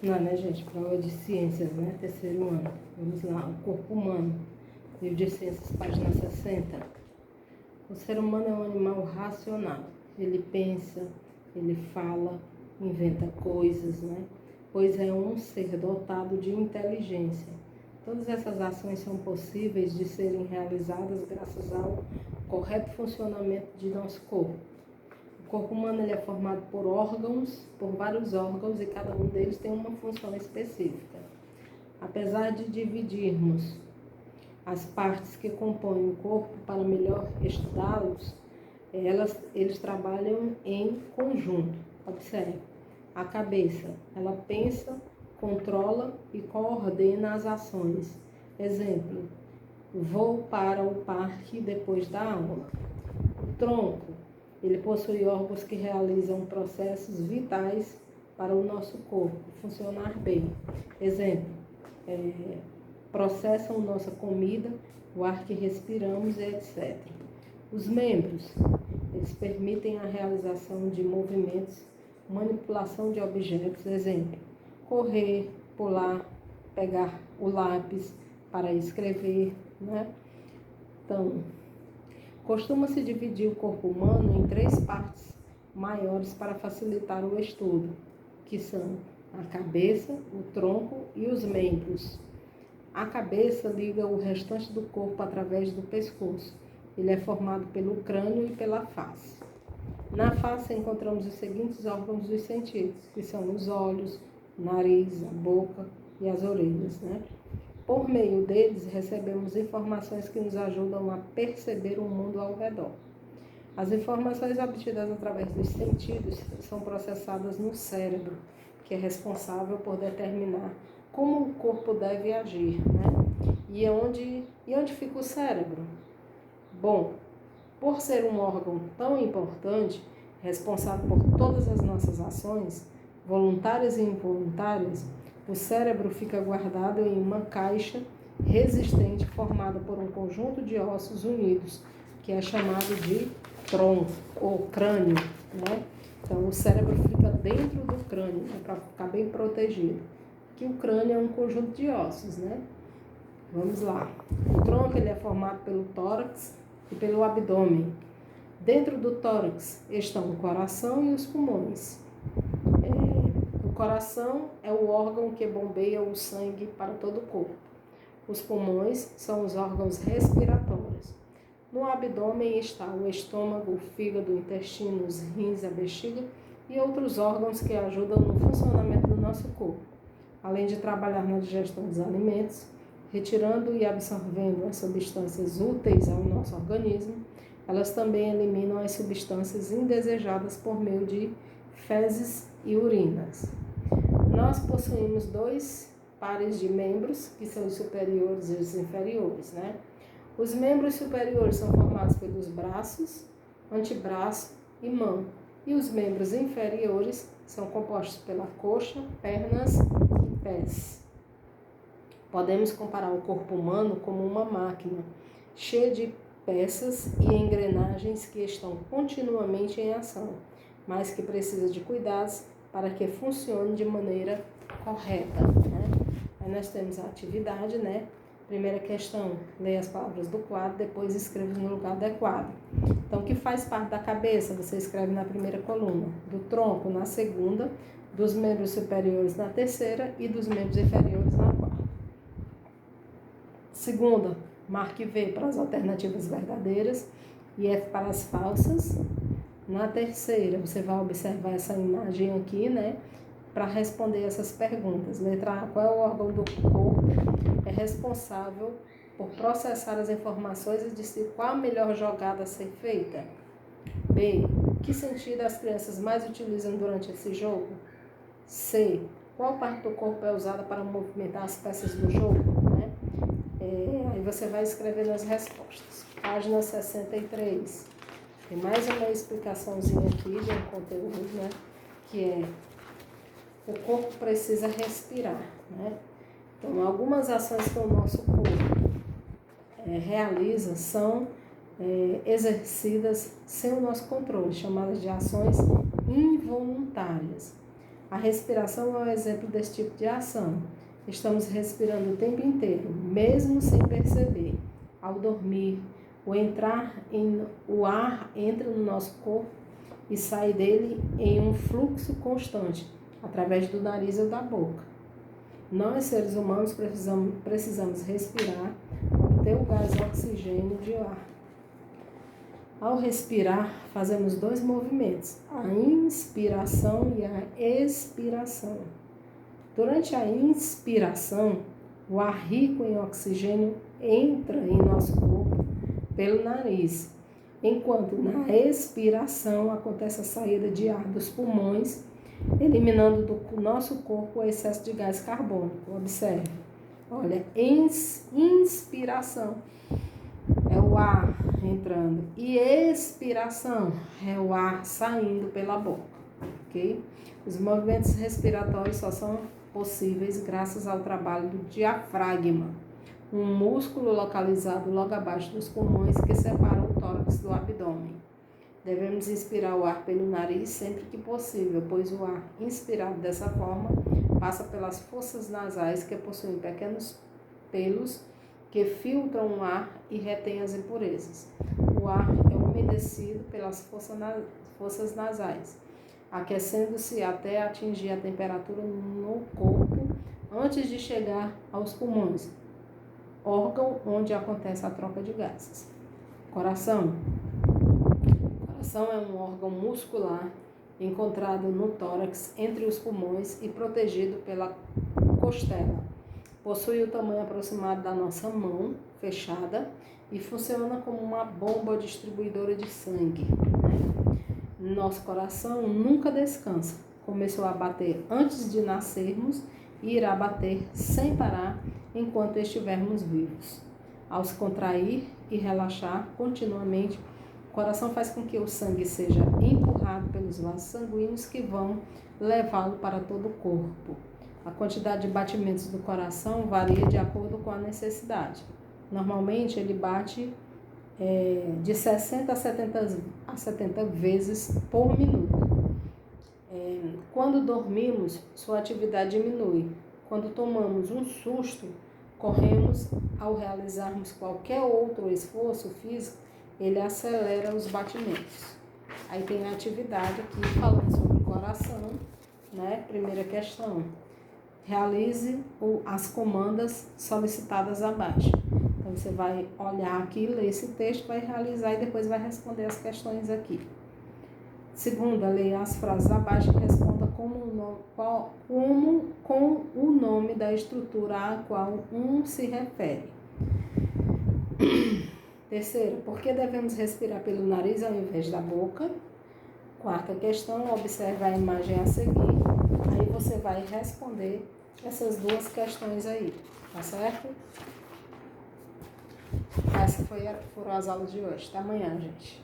Não, né, gente? Prova de ciências, né? Terceiro ano. Vamos lá. O corpo humano. Livro de Ciências, página 60. O ser humano é um animal racional. Ele pensa, ele fala, inventa coisas, né? Pois é um ser dotado de inteligência. Todas essas ações são possíveis de serem realizadas graças ao correto funcionamento de nosso corpo. O corpo humano ele é formado por órgãos, por vários órgãos, e cada um deles tem uma função específica. Apesar de dividirmos as partes que compõem o corpo para melhor estudá-los, eles trabalham em conjunto. Observe, a cabeça, ela pensa, controla e coordena as ações. Exemplo, vou para o parque depois da aula. O tronco, ele possui órgãos que realizam processos vitais para o nosso corpo funcionar bem. Exemplo, processam nossa comida, o ar que respiramos, etc. Os membros, eles permitem a realização de movimentos, manipulação de objetos, exemplo, correr, pular, pegar o lápis para escrever, né? Então, costuma-se dividir o corpo humano em 3 partes maiores para facilitar o estudo, que são a cabeça, o tronco e os membros. A cabeça liga o restante do corpo através do pescoço. Ele é formado pelo crânio e pela face. Na face encontramos os seguintes órgãos dos sentidos, que são os olhos, o nariz, a boca e as orelhas, né? Por meio deles, recebemos informações que nos ajudam a perceber o mundo ao redor. As informações obtidas através dos sentidos são processadas no cérebro, que é responsável por determinar como o corpo deve agir, né? E onde fica o cérebro? Bom, por ser um órgão tão importante, responsável por todas as nossas ações, voluntárias e involuntárias, o cérebro fica guardado em uma caixa resistente formada por um conjunto de ossos unidos, que é chamado de tronco ou crânio, né? Então, o cérebro fica dentro do crânio, né, para ficar bem protegido. Que o crânio é um conjunto de ossos, né? Vamos lá. O tronco ele é formado pelo tórax e pelo abdômen. Dentro do tórax estão o coração e os pulmões. O coração é o órgão que bombeia o sangue para todo o corpo. Os pulmões são os órgãos respiratórios. No abdômen está o estômago, o fígado, o intestino, os rins, a bexiga e outros órgãos que ajudam no funcionamento do nosso corpo. Além de trabalhar na digestão dos alimentos, retirando e absorvendo as substâncias úteis ao nosso organismo, elas também eliminam as substâncias indesejadas por meio de fezes e urinas. Nós possuímos 2 pares de membros, que são os superiores e os inferiores, né? Os membros superiores são formados pelos braços, antebraço e mão. E os membros inferiores são compostos pela coxa, pernas e pés. Podemos comparar o corpo humano como uma máquina, cheia de peças e engrenagens que estão continuamente em ação, mas que precisa de cuidados para que funcione de maneira correta, né? Aí nós temos a atividade, né? Primeira questão, leia as palavras do quadro, depois escreva no lugar adequado. Então, o que faz parte da cabeça, você escreve na primeira coluna, do tronco na segunda, dos membros superiores na terceira e dos membros inferiores na quarta. Segunda, marque V para as alternativas verdadeiras e F para as falsas. Na terceira, você vai observar essa imagem aqui, né? Para responder essas perguntas. Letra A, qual é o órgão do corpo é responsável por processar as informações e decidir qual a melhor jogada a ser feita? B, que sentido as crianças mais utilizam durante esse jogo? C, qual parte do corpo é usada para movimentar as peças do jogo? Né? Aí você vai escrever as respostas. Página 63. Tem mais uma explicaçãozinha aqui de um conteúdo, né? Que é o corpo precisa respirar, né? Então, algumas ações que o nosso corpo realiza são exercidas sem o nosso controle, chamadas de ações involuntárias. A respiração é um exemplo desse tipo de ação. Estamos respirando o tempo inteiro, mesmo sem perceber. Ao dormir, o ar entra no nosso corpo e sai dele em um fluxo constante, através do nariz ou da boca. Nós, seres humanos, precisamos respirar, obter o gás oxigênio de ar. Ao respirar, fazemos dois movimentos, a inspiração e a expiração. Durante a inspiração, o ar rico em oxigênio entra em nosso corpo pelo nariz, enquanto na expiração acontece a saída de ar dos pulmões, eliminando do nosso corpo o excesso de gás carbônico. Observe, olha, inspiração é o ar entrando e expiração é o ar saindo pela boca, ok? Os movimentos respiratórios só são possíveis graças ao trabalho do diafragma, um músculo localizado logo abaixo dos pulmões que separa o tórax do abdômen. Devemos inspirar o ar pelo nariz sempre que possível, pois o ar inspirado dessa forma passa pelas fossas nasais que possuem pequenos pelos que filtram o ar e retêm as impurezas. O ar é umedecido pelas fossas nasais, aquecendo-se até atingir a temperatura no corpo antes de chegar aos pulmões, órgão onde acontece a troca de gases. Coração. O coração é um órgão muscular encontrado no tórax entre os pulmões e protegido pela costela. Possui o tamanho aproximado da nossa mão fechada e funciona como uma bomba distribuidora de sangue. Nosso coração nunca descansa. Começou a bater antes de nascermos e irá bater sem parar enquanto estivermos vivos. Ao se contrair e relaxar continuamente, o coração faz com que o sangue seja empurrado pelos vasos sanguíneos que vão levá-lo para todo o corpo. A quantidade de batimentos do coração varia de acordo com a necessidade. Normalmente ele bate de 60 a 70 vezes por minuto. Quando dormimos, sua atividade diminui. Quando tomamos um susto, corremos. Ao realizarmos qualquer outro esforço físico, ele acelera os batimentos. Aí tem a atividade aqui falando sobre o coração, né? Primeira questão. Realize as comandas solicitadas abaixo. Então, você vai olhar aqui, ler esse texto, vai realizar e depois vai responder as questões aqui. Segunda, leia as frases abaixo e responda com o nome da estrutura a qual se refere. Terceira, por que devemos respirar pelo nariz ao invés da boca? Quarta questão, observe a imagem a seguir. Aí você vai responder essas duas questões aí, tá certo? Essas foram as aulas de hoje. Até amanhã, gente.